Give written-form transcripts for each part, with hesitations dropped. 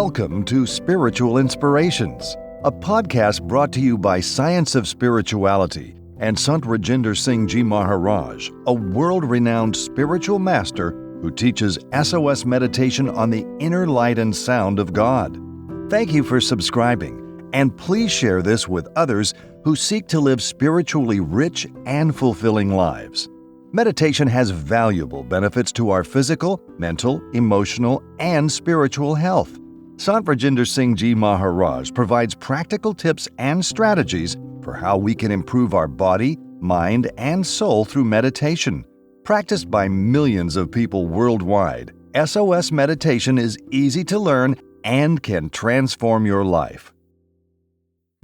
Welcome to Spiritual Inspirations, a podcast brought to you by Science of Spirituality and Sant Rajinder Singh Ji Maharaj, a world-renowned spiritual master who teaches SOS meditation on the inner light and sound of God. Thank you for subscribing, and please share this with others who seek to live spiritually rich and fulfilling lives. Meditation has valuable benefits to our physical, mental, emotional, and spiritual health. Sant Rajinder Singh Ji Maharaj provides practical tips and strategies for how we can improve our body, mind, and soul through meditation. Practiced by millions of people worldwide, SOS meditation is easy to learn and can transform your life.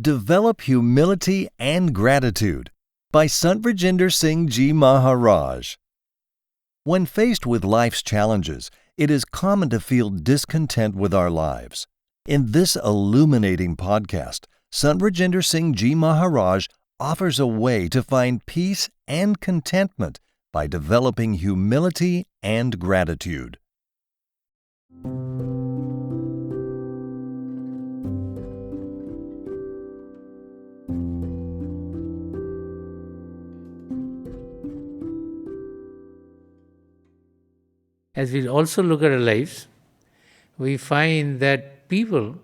Develop Humility and Gratitude by Sant Rajinder Singh Ji Maharaj. When faced with life's challenges, it is common to feel discontent with our lives. In this illuminating podcast, Sant Rajinder Singh Ji Maharaj offers a way to find peace and contentment by developing humility and gratitude. As we also look at our lives, we find that people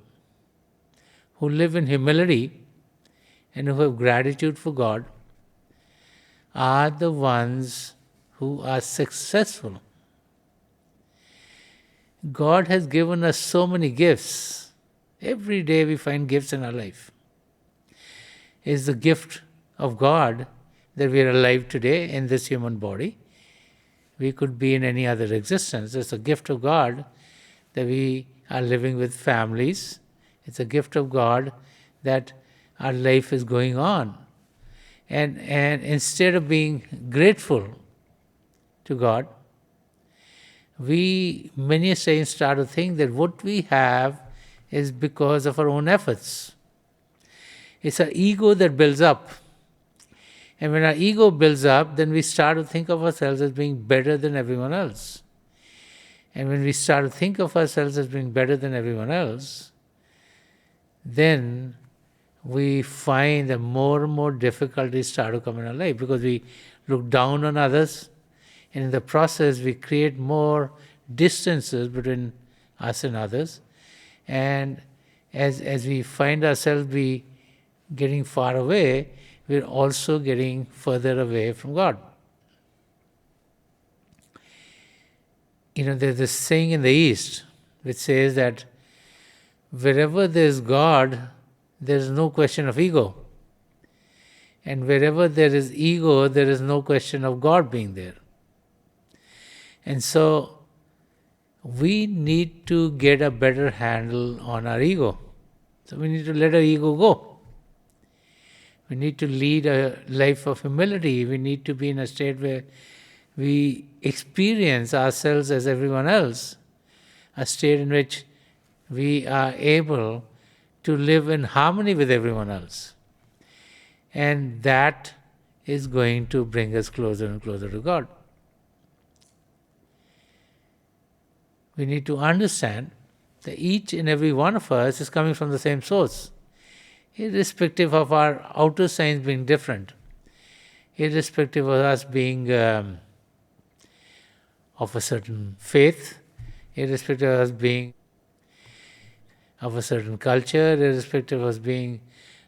who live in humility and who have gratitude for God are the ones who are successful. God has given us so many gifts. Every day we find gifts in our life. It's the gift of God that we are alive today in this human body. We could be in any other existence. It's a gift of God that we are living with families. It's a gift of God that our life is going on. And instead of being grateful to God, we many a time start to think that what we have is because of our own efforts. It's our ego that builds up. And when our ego builds up, then we start to think of ourselves as being better than everyone else. And when we start to think of ourselves as being better than everyone else, then we find that more and more difficulties start to come in our life because we look down on others, and in the process we create more distances between us and others. And as we find ourselves be getting far away, we're also getting further away from God. There's this saying in the East which says that wherever there's God, there's no question of ego. And wherever there is ego, there is no question of God being there. And so we need to get a better handle on our ego. So we need to let our ego go. We need to lead a life of humility. We need to be in a state where we experience ourselves as everyone else, a state in which we are able to live in harmony with everyone else. And that is going to bring us closer and closer to God. We need to understand that each and every one of us is coming from the same source, irrespective of our outer signs being different, irrespective of us being of a certain faith, irrespective of us being of a certain culture, irrespective of us being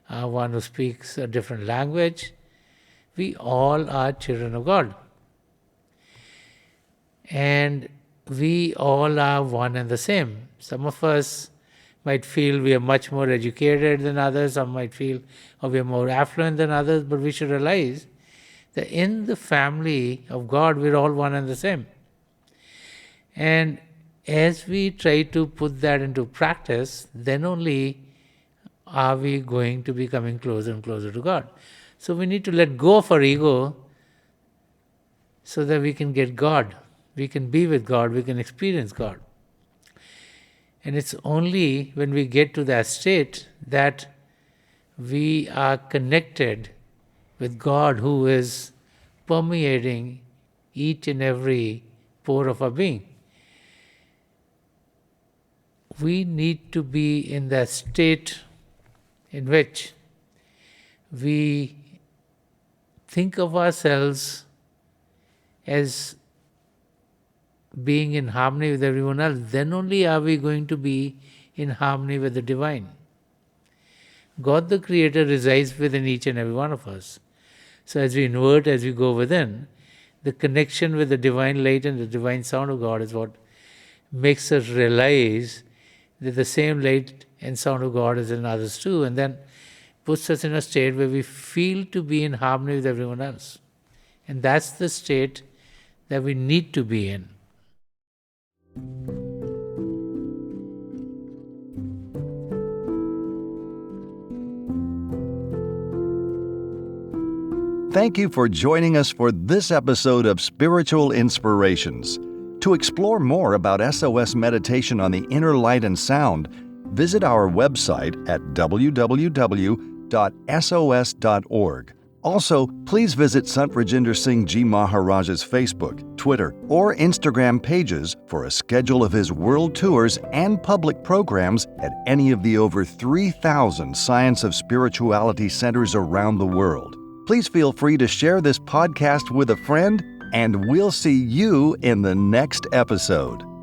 one who speaks a different language. We all are children of God. And we all are one and the same. Some of us might feel we are much more educated than others, some might feel we are more affluent than others, but we should realize that in the family of God, we're all one and the same. And as we try to put that into practice, then only are we going to be coming closer and closer to God. So we need to let go of our ego so that we can get God. We can be with God, we can experience God. And it's only when we get to that state that we are connected with God who is permeating each and every pore of our being. we need to be in that state in which we think of ourselves as being in harmony with everyone else. Then only are we going to be in harmony with the divine. God the Creator resides within each and every one of us. So as we invert, as we go within, the connection with the divine light and the divine sound of God is what makes us realize that the same light and sound of God is in others too, and then puts us in a state where we feel to be in harmony with everyone else. And that's the state that we need to be in. Thank you for joining us for this episode of Spiritual Inspirations. To explore more about SOS meditation on the inner light and sound, visit our website at www.sos.org. Also, please visit Sant Rajinder Singh Ji Maharaj's Facebook, Twitter, or Instagram pages for a schedule of his world tours and public programs at any of the over 3,000 Science of Spirituality centers around the world. Please feel free to share this podcast with a friend, and we'll see you in the next episode.